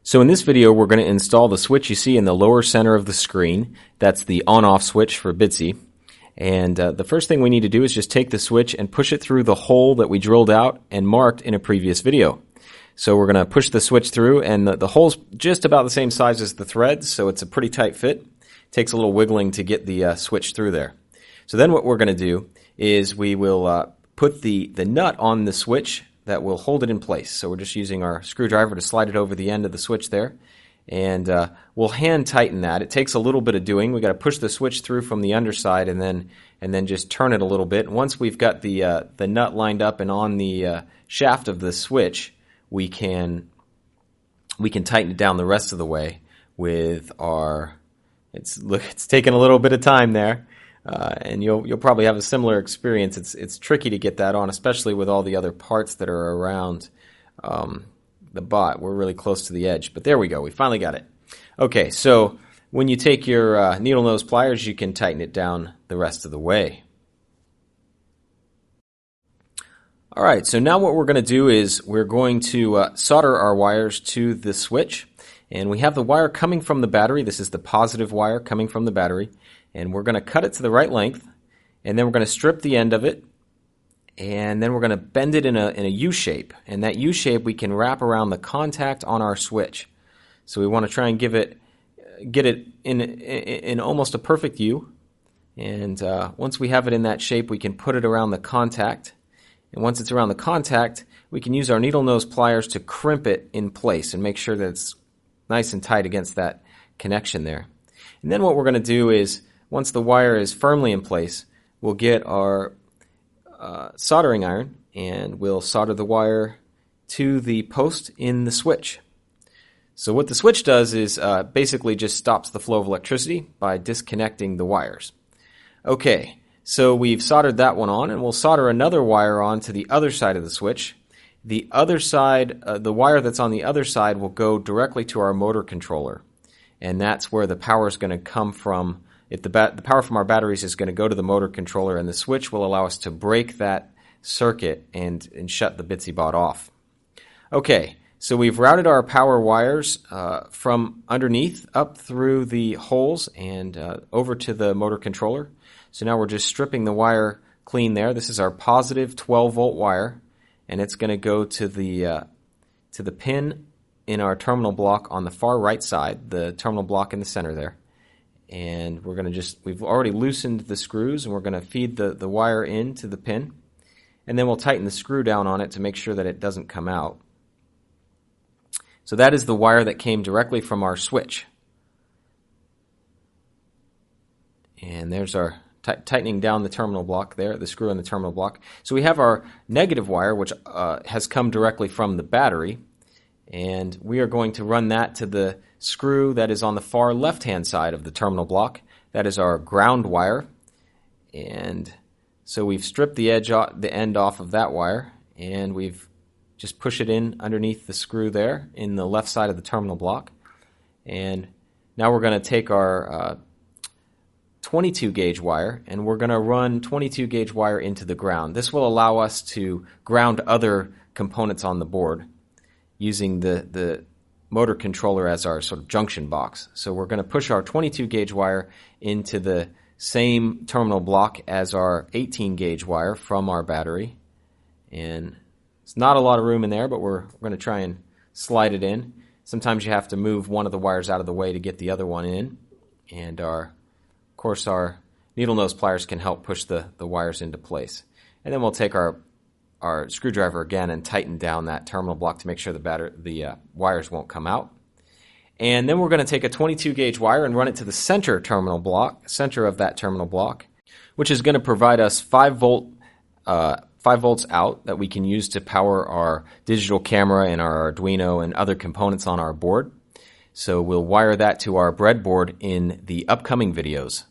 So in this video, we're going to install the switch you see in the lower center of the screen. That's the on-off switch for Bitsy. And the first thing we need to do is just take the switch and push it through the hole that we drilled out and marked in a previous video. So we're going to push the switch through, and the hole's just about the same size as the threads, so it's a pretty tight fit. It takes a little wiggling to get the switch through there. So then what we're going to do is we will put the nut on the switch that will hold it in place. So we're just using our screwdriver to slide it over the end of the switch there. And we'll hand tighten that. It takes a little bit of doing. We've got to push the switch through from the underside and then just turn it a little bit. And once we've got the nut lined up and on the shaft of the switch, we can tighten it down the rest of the way with our. It's taken a little bit of time there. And you'll probably have a similar experience. It's tricky to get that on, especially with all the other parts that are around the bot. We're really close to the edge, but there we go. We finally got it. Okay, so when you take your needle nose pliers, you can tighten it down the rest of the way. All right, so now what we're going to do is we're going to solder our wires to the switch. And we have the wire coming from the battery. This is the positive wire coming from the battery. And we're going to cut it to the right length, and then we're going to strip the end of it, and then we're going to bend it in a U shape. And that U shape we can wrap around the contact on our switch. So we want to try and get it in almost a perfect U. And once we have it in that shape, we can put it around the contact. And once it's around the contact, we can use our needle nose pliers to crimp it in place and make sure that it's nice and tight against that connection there. And then what we're going to do is, once the wire is firmly in place, we'll get our soldering iron and we'll solder the wire to the post in the switch. So what the switch does is basically just stops the flow of electricity by disconnecting the wires. Okay, so we've soldered that one on, and we'll solder another wire on to the other side of the switch. The other side, the wire that's on the other side will go directly to our motor controller. And that's where the power is going to come from. If the power from our batteries is going to go to the motor controller, and the switch will allow us to break that circuit and shut the Bitsy bot off. Okay, so we've routed our power wires from underneath up through the holes and over to the motor controller. So now we're just stripping the wire clean there. This is our positive 12-volt wire, and it's going to go to the pin in our terminal block on the far right side, the terminal block in the center there. And we're going to we've already loosened the screws, and we're going to feed the wire into the pin. And then we'll tighten the screw down on it to make sure that it doesn't come out. So that is the wire that came directly from our switch. And there's our tightening down the terminal block there, the screw in the terminal block. So we have our negative wire, which has come directly from the battery. And we are going to run that to the screw that is on the far left-hand side of the terminal block. That is our ground wire. And so we've stripped the end off of that wire, and we've just pushed it in underneath the screw there in the left side of the terminal block. And now we're going to take our 22 gauge wire, and we're going to run 22 gauge wire into the ground. This will allow us to ground other components on the board using the motor controller as our sort of junction box. So we're going to push our 22 gauge wire into the same terminal block as our 18 gauge wire from our battery. And it's not a lot of room in there, but we're going to try and slide it in. Sometimes you have to move one of the wires out of the way to get the other one in. And of course our needle nose pliers can help push the wires into place. And then we'll take our screwdriver again and tighten down that terminal block to make sure the wires won't come out. And then we're going to take a 22 gauge wire and run it to the center of that terminal block, which is going to provide us 5 volts out that we can use to power our digital camera and our Arduino and other components on our board. So we'll wire that to our breadboard in the upcoming videos.